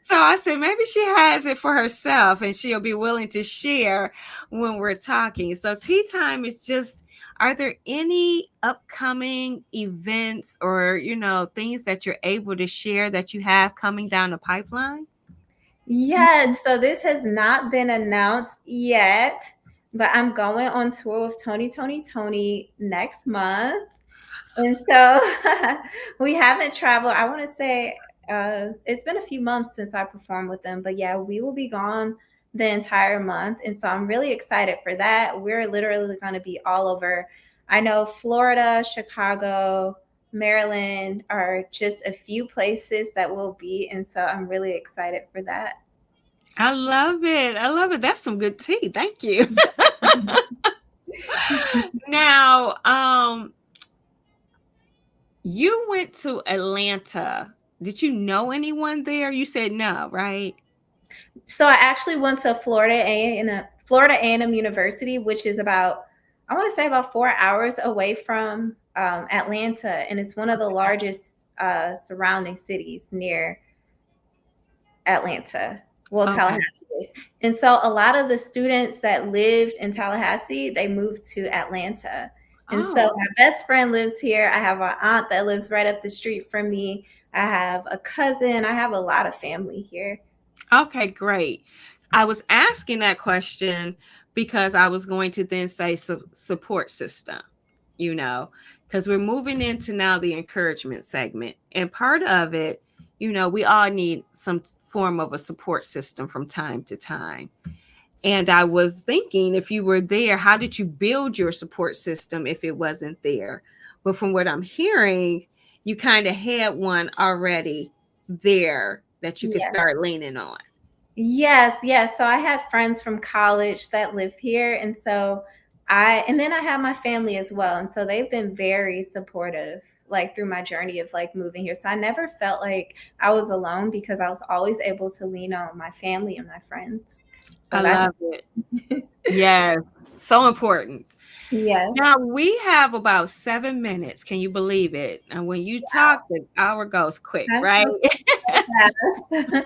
So I said, maybe she has it for herself and she'll be willing to share when we're talking. So tea time is just, are there any upcoming events or, things that you're able to share that you have coming down the pipeline? Yes. So this has not been announced yet, but I'm going on tour with Tony next month. And so we haven't traveled. I want to say it's been a few months since I performed with them, but yeah, we will be gone the entire month. And so I'm really excited for that. We're literally going to be all over. I know Florida, Chicago, Maryland are just a few places that we'll be. And so I'm really excited for that. I love it. I love it. That's some good tea. Thank you. Now, you went to Atlanta Did you know anyone there? You said no, right? So I actually went to Florida A&M University, which is about, I want to say, about 4 hours away from Atlanta, and it's one of the largest surrounding cities near Atlanta. Well, Okay. Tallahassee is. And so a lot of the students that lived in Tallahassee, they moved to Atlanta. And so Oh, my best friend lives here. I have an aunt that lives right up the street from me. I have a cousin. I have a lot of family here. okay, great. I was asking that question because I was going to then say support system, you know, because we're moving into now the encouragement segment. And part of it, we all need some form of a support system from time to time. And I was thinking, if you were there, how did you build your support system if it wasn't there? But from what I'm hearing, you kind of had one already there that you could Yeah. start leaning on. Yes, yes. So I have friends from college that live here. And then I have my family as well. And so they've been very supportive, like through my journey of like moving here. So I never felt like I was alone because I was always able to lean on my family and my friends. I So that's, love it. Yes, so important. yes. Now we have about 7 minutes. Can you believe it? And when you talk, the hour goes quick, Time right? goes so fast.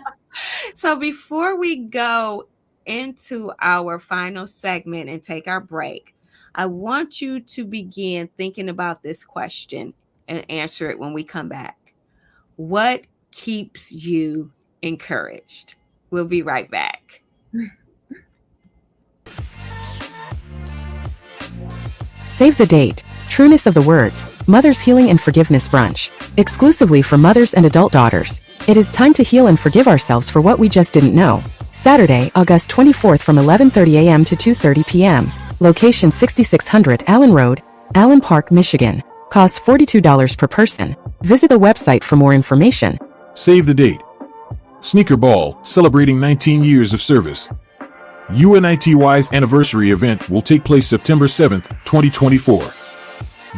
So before we go into our final segment and take our break, I want you to begin thinking about this question and answer it when we come back. What keeps you encouraged? We'll be right back. Save the date. Trueness of the words. Mother's Healing and Forgiveness Brunch. Exclusively for mothers and adult daughters. It is time to heal and forgive ourselves for what we just didn't know. Saturday, August 24th from 11:30 a.m. to 2:30 p.m. Location 6600 Allen Road, Allen Park, Michigan. Costs $42 per person. Visit the website for more information. Save the date. Sneaker Ball, celebrating 19 years of service. UNITY's anniversary event will take place September 7th, 2024.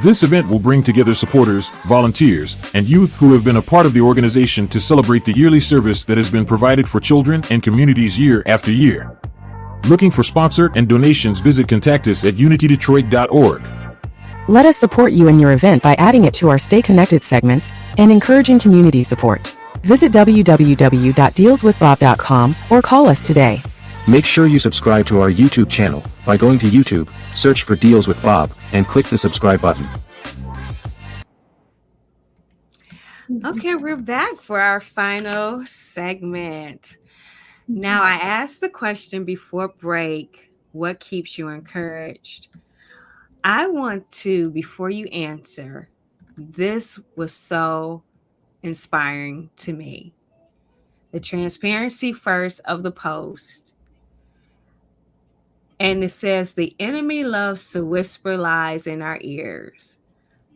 This event will bring together supporters, volunteers, and youth who have been a part of the organization to celebrate the yearly service that has been provided for children and communities year after year. Looking for sponsor and donations, visit contact us at unitydetroit.org. Let us support you in your event by adding it to our Stay Connected segments and encouraging community support. Visit www.dealswithbob.com or call us today. Make sure you subscribe to our YouTube channel by going to YouTube, search for Deals with Bob, and click the subscribe button. Okay, we're back for our final segment. Now, I asked the question before break, what keeps you encouraged? I want to, before you answer, this was so inspiring to me. The transparency first of the post. And it says, the enemy loves to whisper lies in our ears.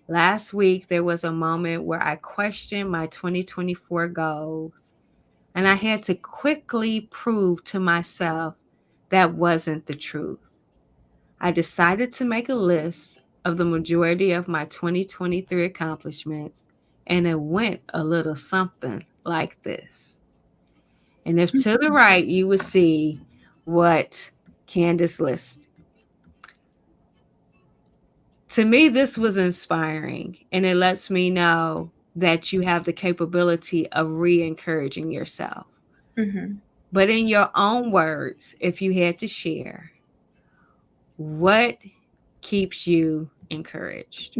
Last week, there was a moment where I questioned my 2024 goals, and I had to quickly prove to myself that wasn't the truth. I decided to make a list of the majority of my 2023 accomplishments, and it went a little something like this. And if to the right, you would see what Candice lists. To me, this was inspiring, and it lets me know that you have the capability of re-encouraging yourself. Mm-hmm. But in your own words, if you had to share, what keeps you encouraged?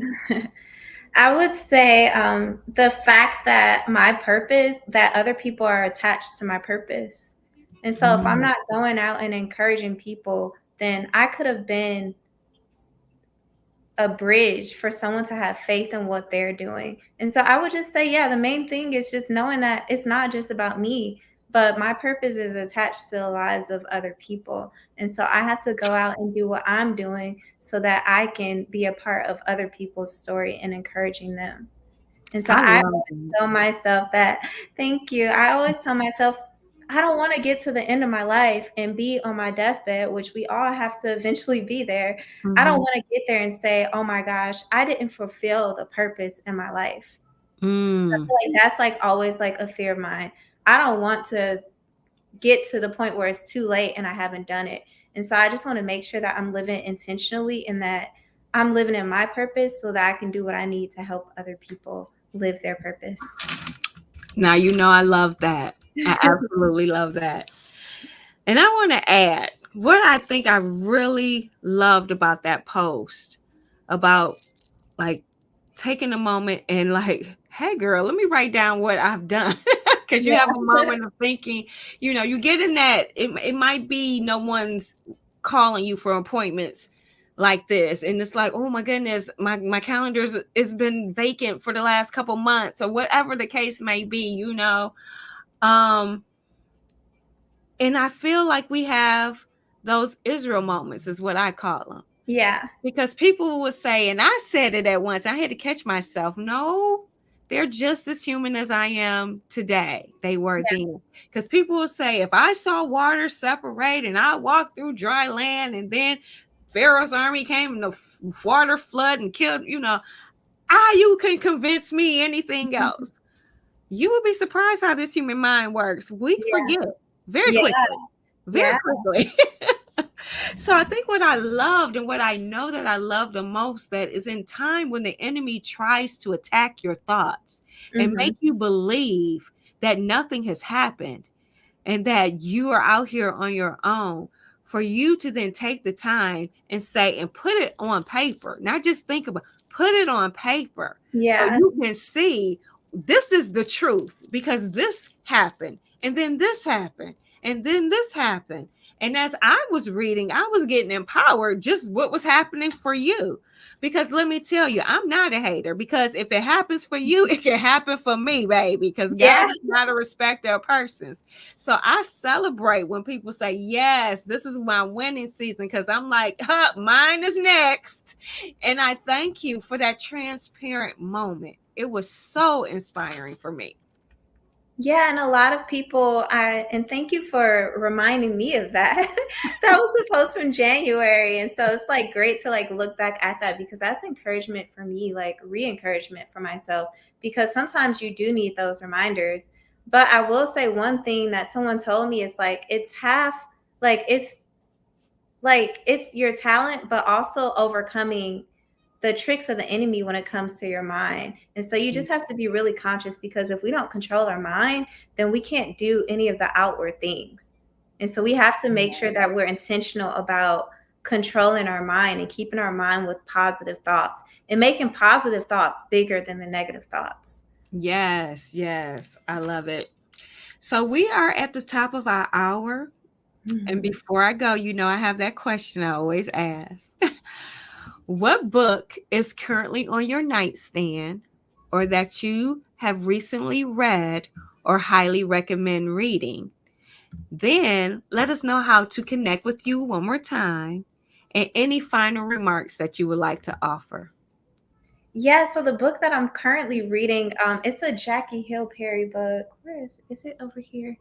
I would say the fact that my purpose, that other people are attached to my purpose. And so if I'm not going out and encouraging people, then I could have been a bridge for someone to have faith in what they're doing. And so I would just say, yeah, the main thing is just knowing that it's not just about me, but my purpose is attached to the lives of other people. And so I have to go out and do what I'm doing so that I can be a part of other people's story and encouraging them. And so I I love always it. tell myself that, thank you. I always tell myself, I don't want to get to the end of my life and be on my deathbed, which we all have to eventually be there. I don't Mhm. want to get there and say, oh my gosh, I didn't fulfill the purpose in my life. Mm. Like that's like always like a fear of mine. I don't want to get to the point where it's too late and I haven't done it. And so I just want to make sure that I'm living intentionally and that I'm living in my purpose so that I can do what I need to help other people live their purpose. Now, I love that. I absolutely love that. And I want to add what I think I really loved about that post about like taking a moment and like, hey, girl, let me write down what I've done. Because you Yeah. have a moment of thinking, you get in that. It might be no one's calling you for appointments like this. And it's like, oh my goodness, my calendar's has been vacant for the last couple months or whatever the case may be. Um, and I feel like we have those Israel moments, is what I call them. Yeah. Because people will say, and I said it at once, I had to catch myself. No, they're just as human as I am today. They were then. Because people will say, if I saw water separate and I walked through dry land and then Pharaoh's army came and the water flood and killed, you can convince me anything else. You would be surprised how this human mind works. We forget very Yeah. quickly. Very Yeah. quickly. So I think what I loved and what I know that I love the most, that is in time when the enemy tries to attack your thoughts and make you believe that nothing has happened and that you are out here on your own, for you to then take the time and say and put it on paper, not just think about, put it on paper so Yeah. you can see this is the truth, because this happened and then this happened and then this happened. And as I was reading, I was getting empowered just what was happening for you. Because let me tell you, I'm not a hater, because if it happens for you, it can happen for me, baby, because God Yeah. is not a respecter of persons. So I celebrate when people say, yes, this is my winning season, because I'm like, mine is next. And I thank you for that transparent moment. It was so inspiring for me. Yeah, and a lot of people, and thank you for reminding me of that. That was a post from January. And so it's like great to like look back at that, because that's encouragement for me, like re-encouragement for myself, because sometimes you do need those reminders. But I will say one thing that someone told me is like it's half, it's your talent, but also overcoming the tricks of the enemy when it comes to your mind. And so you just have to be really conscious, because if we don't control our mind, then we can't do any of the outward things. And so we have to make sure that we're intentional about controlling our mind and keeping our mind with positive thoughts and making positive thoughts bigger than the negative thoughts. Yes, yes. I love it. So we are at the top of our hour. And before I go, I have that question I always ask. What book is currently on your nightstand, or that you have recently read or highly recommend reading? Then let us know how to connect with you one more time, and any final remarks that you would like to offer. Yeah, so the book that I'm currently reading, it's a Jackie Hill Perry book. Where is it over here?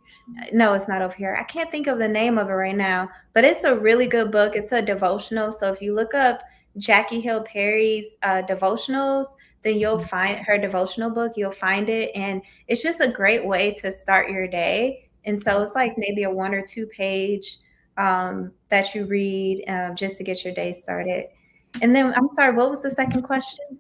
No, it's not over here. I can't think of the name of it right now, but it's a really good book. It's a devotional. So if you look up Jackie Hill Perry's devotionals, then you'll find her devotional book. You'll find it, and it's just a great way to start your day. And so it's like maybe a 1 or 2 page that you read just to get your day started. And then I'm sorry, what was the second question?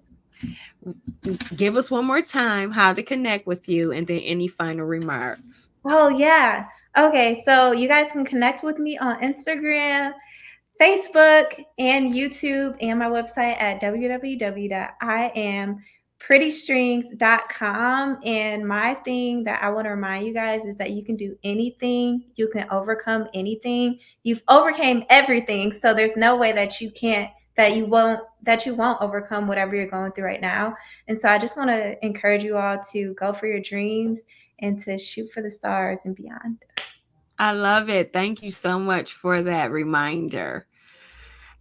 Give us one more time how to connect with you, and then any final remarks. Oh, yeah. Okay, so you guys can connect with me on Instagram, Facebook, and YouTube, and my website at www.iamprettystrings.com. And my thing that I want to remind you guys is that you can do anything, you can overcome anything. You've overcame everything, so there's no way that you won't overcome whatever you're going through right now. And so I just want to encourage you all to go for your dreams and to shoot for the stars and beyond. I love it. Thank you so much for that reminder.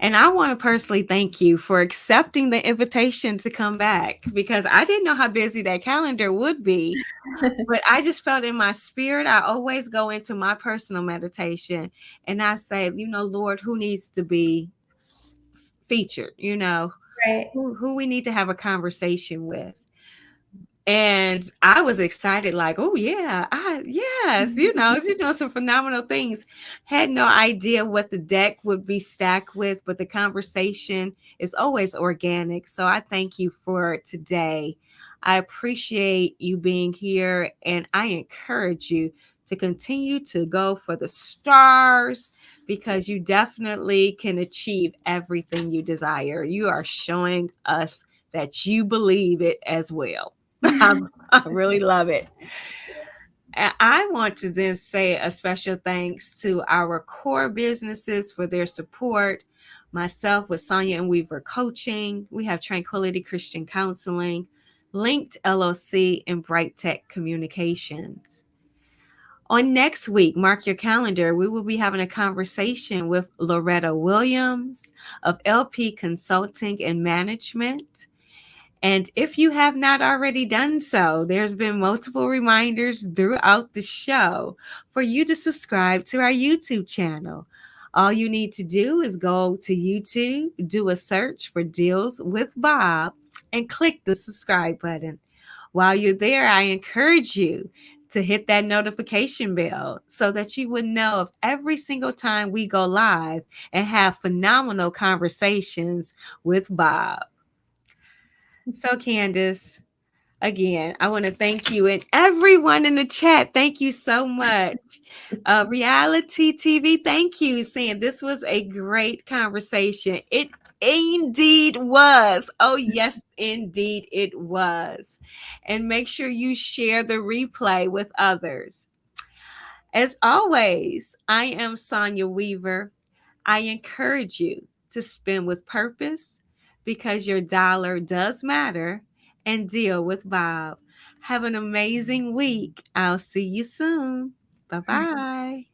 And I want to personally thank you for accepting the invitation to come back, because I didn't know how busy that calendar would be. But I just felt in my spirit, I always go into my personal meditation and I say, Lord, who needs to be featured, Right. who we need to have a conversation with. And I was excited, like, oh yeah, yes, you're doing some phenomenal things. Had no idea what the deck would be stacked with, but the conversation is always organic. So I thank you for today. I appreciate you being here, and I encourage you to continue to go for the stars because you definitely can achieve everything you desire. You are showing us that you believe it as well. I really love it. And I want to then say a special thanks to our core businesses for their support. Myself with Sonia and Weaver Coaching. We have Tranquility Christian Counseling, Linked LLC, and Bright Tech Communications. On next week, mark your calendar, we will be having a conversation with Loretta Williams of LP Consulting and Management. And if you have not already done so, there's been multiple reminders throughout the show for you to subscribe to our YouTube channel. All you need to do is go to YouTube, do a search for Deals with Bob, and click the subscribe button. While you're there, I encourage you to hit that notification bell so that you would know of every single time we go live and have phenomenal conversations with Bob. So, Candice, again, I want to thank you and everyone in the chat. Thank you so much. Reality TV, thank you. Saying this was a great conversation. It indeed was. Oh, yes, indeed it was. And make sure you share the replay with others. As always, I am Sonia Weaver. I encourage you to spend with purpose because your dollar does matter and deal with Bob. Have an amazing week. I'll see you soon. Bye bye.